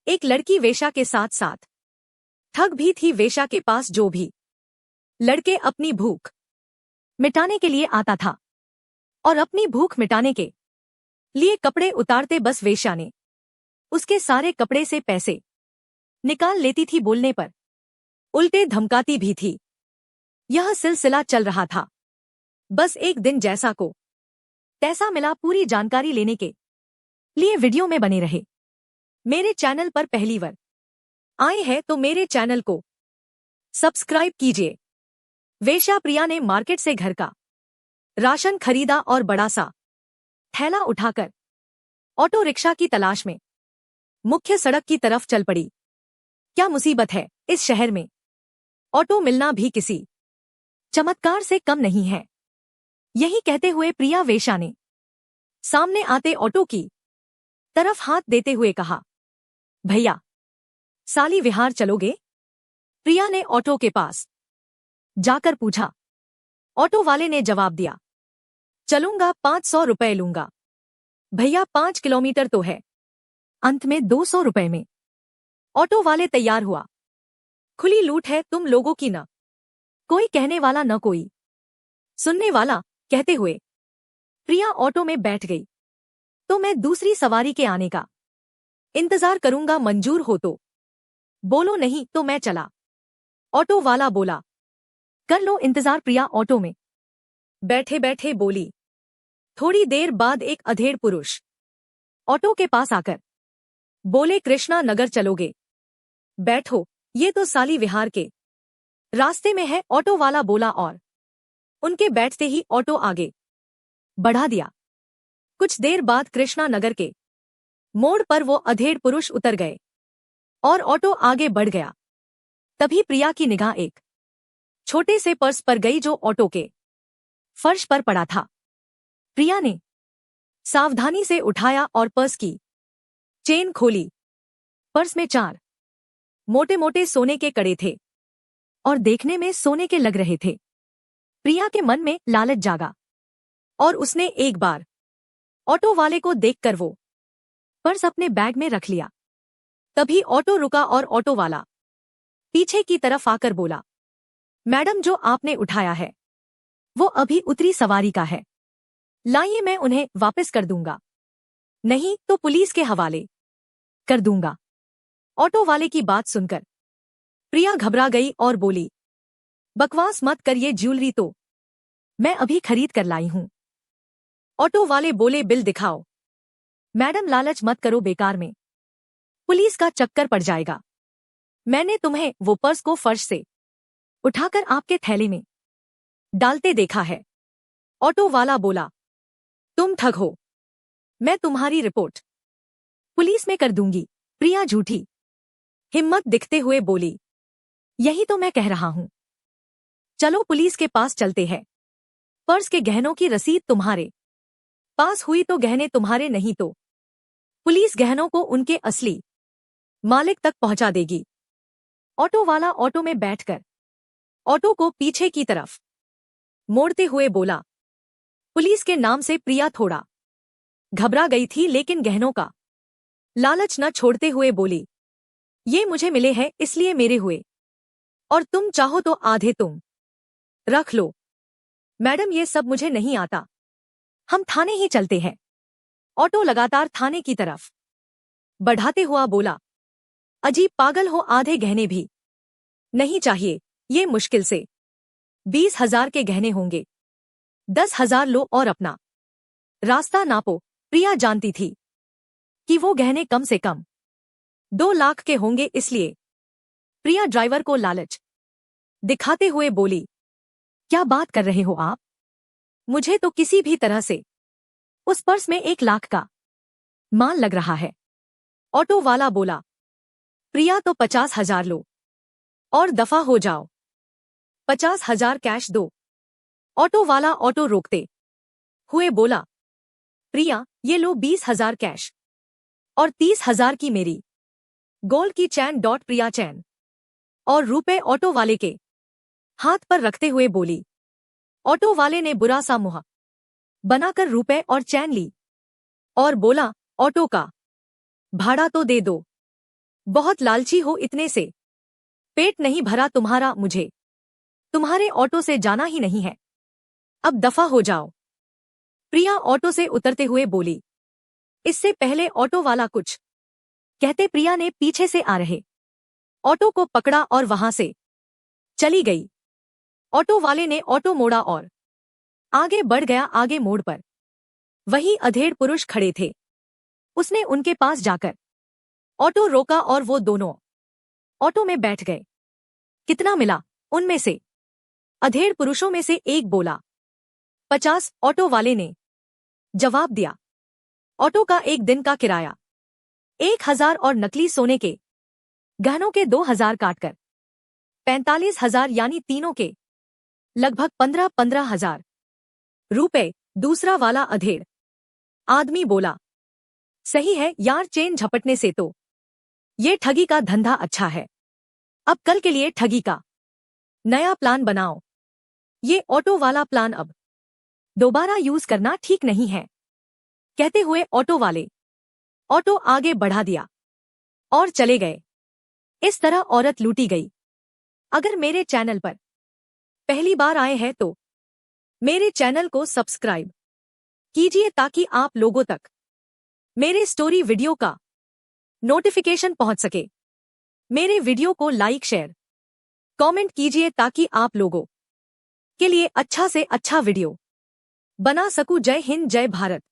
एक लड़की वेश्या के साथ साथ ठग भी थी। वेश्या के पास जो भी लड़के अपनी भूख मिटाने के लिए आता था और अपनी भूख मिटाने के लिए कपड़े उतारते, बस वेश्या ने उसके सारे कपड़े से पैसे निकाल लेती थी। बोलने पर उल्टे धमकाती भी थी। यह सिलसिला चल रहा था। बस एक दिन जैसा को तैसा मिला। पूरी जानकारी लेने के लिए वीडियो में बने रहे। मेरे चैनल पर पहली बार आए हैं तो मेरे चैनल को सब्सक्राइब कीजिए। वेश्या प्रिया ने मार्केट से घर का राशन खरीदा और बड़ा सा थैला उठाकर ऑटो रिक्शा की तलाश में मुख्य सड़क की तरफ चल पड़ी। क्या मुसीबत है, इस शहर में ऑटो मिलना भी किसी चमत्कार से कम नहीं है। यही कहते हुए प्रिया वेश्या ने सामने आते ऑटो की तरफ हाथ देते हुए कहा, भैया साली विहार चलोगे? प्रिया ने ऑटो के पास जाकर पूछा। ऑटो वाले ने जवाब दिया, चलूंगा, 500 रुपए लूंगा। भैया 5 किलोमीटर तो है। अंत में 200 रुपए में ऑटो वाले तैयार हुआ। खुली लूट है तुम लोगों की, न कोई कहने वाला न कोई सुनने वाला। कहते हुए प्रिया ऑटो में बैठ गई। तो मैं दूसरी सवारी के आने का इंतजार करूंगा, मंजूर हो तो बोलो, नहीं तो मैं चला। ऑटो वाला बोला, कर लो इंतजार। प्रिया ऑटो में बैठे बैठे बोली। थोड़ी देर बाद एक अधेड़ पुरुष ऑटो के पास आकर बोले, कृष्णा नगर चलोगे? बैठो, ये तो साली विहार के रास्ते में है। ऑटो वाला बोला और उनके बैठते ही ऑटो आगे बढ़ा दिया। कुछ देर बाद कृष्णा नगर के मोड़ पर वो अधेड़ पुरुष उतर गए और ऑटो आगे बढ़ गया। तभी प्रिया की निगाह एक छोटे से पर्स पर गई जो ऑटो के फर्श पर पड़ा था। प्रिया ने सावधानी से उठाया और पर्स की चेन खोली। पर्स में 4 मोटे मोटे सोने के कड़े थे और देखने में सोने के लग रहे थे। प्रिया के मन में लालच जागा और उसने एक बार ऑटो वाले को देखकर वो पर्स अपने बैग में रख लिया। तभी ऑटो रुका और ऑटो वाला पीछे की तरफ आकर बोला, मैडम जो आपने उठाया है वो अभी उतरी सवारी का है, लाइए मैं उन्हें वापस कर दूंगा, नहीं तो पुलिस के हवाले कर दूंगा। ऑटो वाले की बात सुनकर प्रिया घबरा गई और बोली, बकवास मत कर, ये ज्वेलरी तो मैं अभी खरीद कर लाई हूं। ऑटो वाले बोले, बिल दिखाओ। मैडम लालच मत करो, बेकार में पुलिस का चक्कर पड़ जाएगा। मैंने तुम्हें वो पर्स को फर्श से उठाकर आपके थैले में डालते देखा है। ऑटो वाला बोला, तुम ठग हो, मैं तुम्हारी रिपोर्ट पुलिस में कर दूंगी। प्रिया झूठी हिम्मत दिखते हुए बोली, यही तो मैं कह रहा हूं, चलो पुलिस के पास चलते हैं। पर्स के गहनों की रसीद तुम्हारे पास हुई तो गहने तुम्हारे, नहीं तो पुलिस गहनों को उनके असली मालिक तक पहुंचा देगी। ऑटो वाला ऑटो में बैठकर ऑटो को पीछे की तरफ मोड़ते हुए बोला। पुलिस के नाम से प्रिया थोड़ा घबरा गई थी, लेकिन गहनों का लालच न छोड़ते हुए बोली, ये मुझे मिले हैं इसलिए मेरे हुए, और तुम चाहो तो आधे तुम रख लो। मैडम ये सब मुझे नहीं आता, हम थाने ही चलते हैं। ऑटो लगातार थाने की तरफ बढ़ाते हुआ बोला, अजीब पागल हो, आधे गहने भी नहीं चाहिए, ये मुश्किल से 20,000 के गहने होंगे, 10,000 लो और अपना रास्ता नापो। प्रिया जानती थी कि वो गहने कम से कम 2 लाख के होंगे, इसलिए प्रिया ड्राइवर को लालच दिखाते हुए बोली, क्या बात कर रहे हो आप? मुझे तो किसी भी तरह से उस पर्स में 1 लाख का माल लग रहा है। ऑटो वाला बोला, प्रिया तो 50,000 लो और दफा हो जाओ, 50,000 कैश दो। ऑटो वाला ऑटो रोकते हुए बोला, प्रिया ये लो 20,000 कैश और 30,000 की मेरी गोल्ड की चैन। प्रिया चैन और रुपए ऑटो वाले के हाथ पर रखते हुए बोली। ऑटो वाले ने बुरा सा मुंह बनाकर रुपए और चैन ली और बोला, ऑटो का भाड़ा तो दे दो। बहुत लालची हो इतने से। पेट नहीं भरा तुम्हारा, मुझे तुम्हारे ऑटो से जाना ही नहीं है, अब दफा हो जाओ। प्रिया ऑटो से उतरते हुए बोली। इससे पहले ऑटो वाला कुछ कहते प्रिया ने पीछे से आ रहे ऑटो को पकड़ा और वहां से चली गई। ऑटो वाले ने ऑटो मोड़ा और आगे बढ़ गया। आगे मोड़ पर वही अधेड़ पुरुष खड़े थे। उसने उनके पास जाकर ऑटो रोका और वो दोनों ऑटो में बैठ गए। कितना मिला? उनमें से अधेड़ पुरुषों में से एक बोला। 50। ऑटो वाले ने जवाब दिया। ऑटो का एक दिन का किराया 1000 और नकली सोने के गहनों के 2000 काटकर 45,000, यानी तीनों के लगभग 15,000 रुपए। दूसरा वाला अधेड़ आदमी बोला। सही है यार, चेन झपटने से तो ये ठगी का धंधा अच्छा है। अब कल के लिए ठगी का नया प्लान बनाओ। ये ऑटो वाला प्लान अब दोबारा यूज करना ठीक नहीं है। कहते हुए ऑटो वाले ऑटो आगे बढ़ा दिया और चले गए। इस तरह औरत लूटी गई। अगर मेरे चैनल पर पहली बार आए हैं तो मेरे चैनल को सब्सक्राइब कीजिए ताकि आप लोगों तक मेरे स्टोरी वीडियो का नोटिफिकेशन पहुंच सके। मेरे वीडियो को लाइक, शेयर, कमेंट कीजिए ताकि आप लोगों के लिए अच्छा से अच्छा वीडियो बना सकूं। जय हिंद, जय भारत।